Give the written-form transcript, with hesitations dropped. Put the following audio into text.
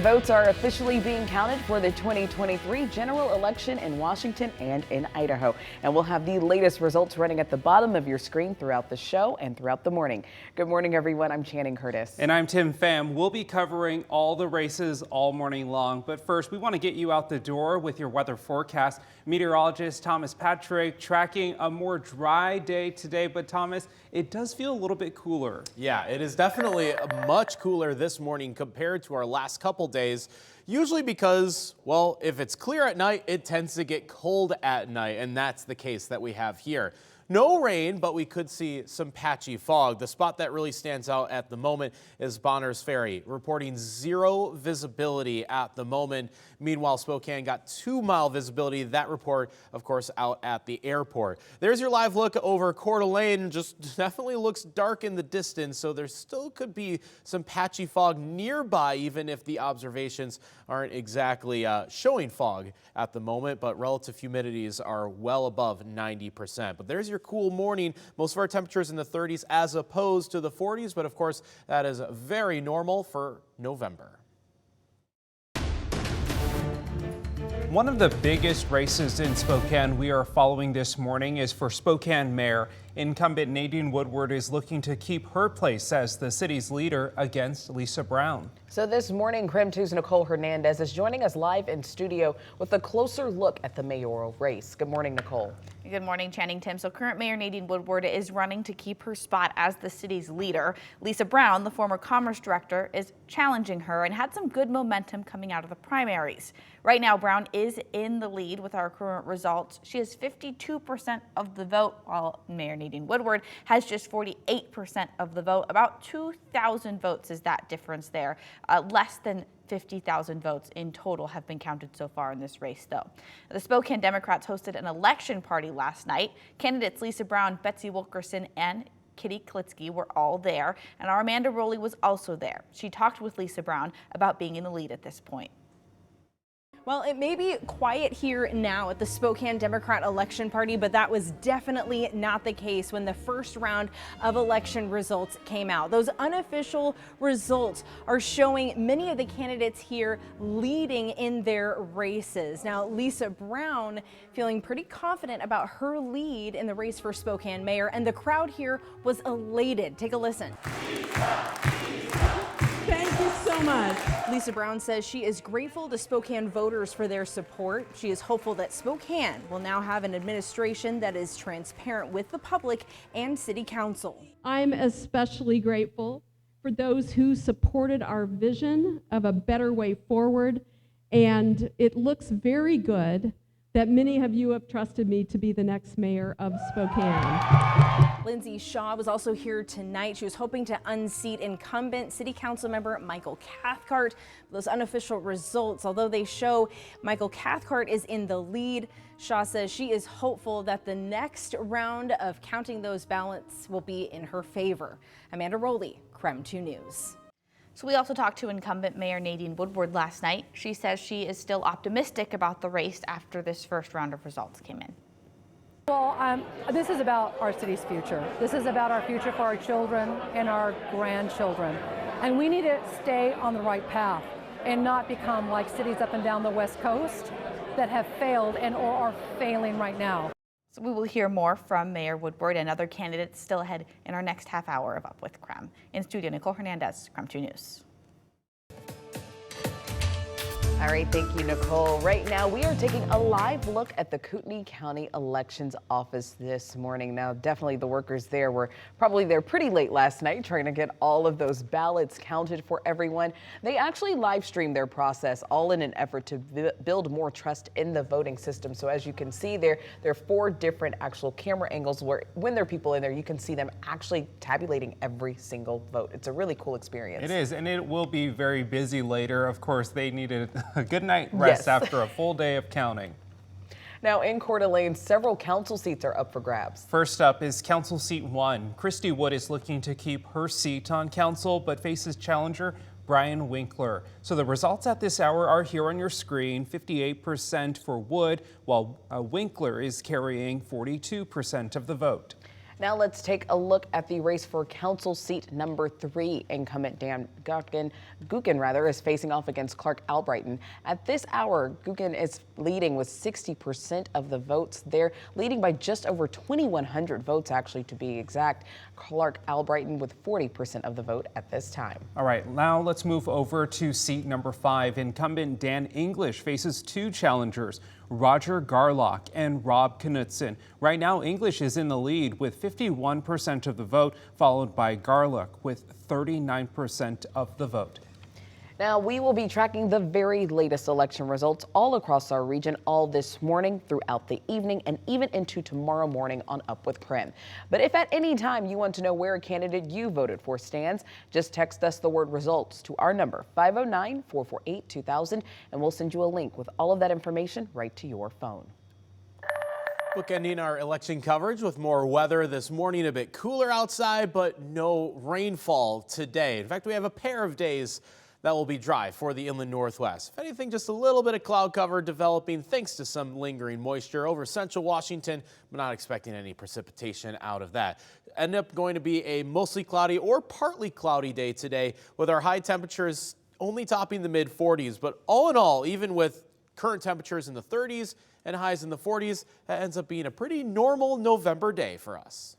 Votes are officially being counted for the 2023 general election in Washington and in Idaho. And we'll have the latest results running at the bottom of your screen throughout the show and throughout the morning. Good morning, everyone. I'm Channing Curtis. And I'm Tim Pham. We'll be covering all the races all morning long. But first, we want to get you out the door with your weather forecast. Meteorologist Thomas Patrick tracking a more dry day today. But Thomas, it does feel a little bit cooler. Yeah, it is definitely much cooler this morning compared to our last couple days. Usually because, well, if it's clear at night, it tends to get cold at night, and that's the case that we have here. No rain, but we could see some patchy fog. The spot that really stands out at the moment is Bonners Ferry, reporting 0 visibility at the moment. Meanwhile, Spokane got 2-mile visibility. That report, of course, out at the airport. There's your live look over Coeur d'Alene. Just definitely looks dark in the distance, so there still could be some patchy fog nearby, even if the observations aren't exactly showing fog at the moment, but relative humidities are well above 90%. But there's your cool morning. Most of our temperatures in the 30s as opposed to the 40s, but of course that is very normal for November. One of the biggest races in Spokane we are following this morning is for Spokane Mayor. Incumbent Nadine Woodward is looking to keep her place as the city's leader against Lisa Brown. So this morning, KREM 2's Nicole Hernandez is joining us live in studio with a closer look at the mayoral race. Good morning, Nicole. Good morning, Channing, Tim. So current Mayor Nadine Woodward is running to keep her spot as the city's leader. Lisa Brown, the former Commerce Director, is challenging her and had some good momentum coming out of the primaries. Right now, Brown is in the lead with our current results. She has 52% of the vote, while Mayor Nadine Woodward has just 48% of the vote. About 2,000 votes is that difference there. Less than 50,000 votes in total have been counted so far in this race, though. The Spokane Democrats hosted an election party last night. Candidates Lisa Brown, Betsy Wilkerson, and Kitty Klitsky were all there, and our Amanda Rowley was also there. She talked with Lisa Brown about being in the lead at this point. Well, it may be quiet here now at the Spokane Democrat election party, but that was definitely not the case when the first round of election results came out. Those unofficial results are showing many of the candidates here leading in their races. Now, Lisa Brown feeling pretty confident about her lead in the race for Spokane mayor, and the crowd here was elated. Take a listen. Thank you so much. Lisa Brown says she is grateful to Spokane voters for their support. She is hopeful that Spokane will now have an administration that is transparent with the public and city council. I'm especially grateful for those who supported our vision of a better way forward, and it looks very good that many of you have trusted me to be the next mayor of Spokane. Lindsay Shaw was also here tonight. She was hoping to unseat incumbent city council member Michael Cathcart. Those unofficial results, although they show Michael Cathcart is in the lead, Shaw says she is hopeful that the next round of counting those ballots will be in her favor. Amanda Rowley, KREM 2 News. So we also talked to incumbent Mayor Nadine Woodward last night. She says she is still optimistic about the race after this first round of results came in. Well, this is about our city's future. This is about our future for our children and our grandchildren. And we need to stay on the right path and not become like cities up and down the West Coast that have failed and or are failing right now. So we will hear more from Mayor Woodward and other candidates still ahead in our next half hour of Up with KREM. In studio, Nicole Hernandez, KREM 2 News. All right, thank you, Nicole. Right now, we are taking a live look at the Kootenai County Elections Office this morning. Now, definitely the workers there were probably there pretty late last night trying to get all of those ballots counted for everyone. They actually live streamed their process, all in an effort to build more trust in the voting system. So as you can see there are 4 different actual camera angles where when there are people in there, you can see them actually tabulating every single vote. It's a really cool experience. It is, and it will be very busy later. Of course, they needed a good night rest after a full day of counting. Now in Coeur d'Alene, several council seats are up for grabs. First up is Council Seat 1. Christy Wood is looking to keep her seat on council, but faces challenger Brian Winkler. So the results at this hour are here on your screen. 58% for Wood, while Winkler is carrying 42% of the vote. Now let's take a look at the race for council seat number 3. Incumbent Dan Gookin is facing off against Clark Albrighton. At this hour, Gookin is leading with 60% of the votes. They're leading by just over 2,100 votes, actually, to be exact. Clark Albrighton with 40% of the vote at this time. All right, now let's move over to seat number 5. Incumbent Dan English faces 2 challengers, Roger Garlock and Rob Knutson. Right now, English is in the lead with 51% of the vote, followed by Garlock with 39% of the vote. Now, we will be tracking the very latest election results all across our region all this morning, throughout the evening, and even into tomorrow morning on Up with KREM. But if at any time you want to know where a candidate you voted for stands, just text us the word results to our number 509-448-2000, and we'll send you a link with all of that information right to your phone. Bookending our election coverage with more weather this morning, a bit cooler outside, but no rainfall today. In fact, we have a pair of days that will be dry for the inland northwest. If anything, just a little bit of cloud cover developing thanks to some lingering moisture over central Washington, but not expecting any precipitation out of that. End up going to be a mostly cloudy or partly cloudy day today, with our high temperatures only topping the mid 40s. But all in all, even with current temperatures in the 30s and highs in the 40s, that ends up being a pretty normal November day for us.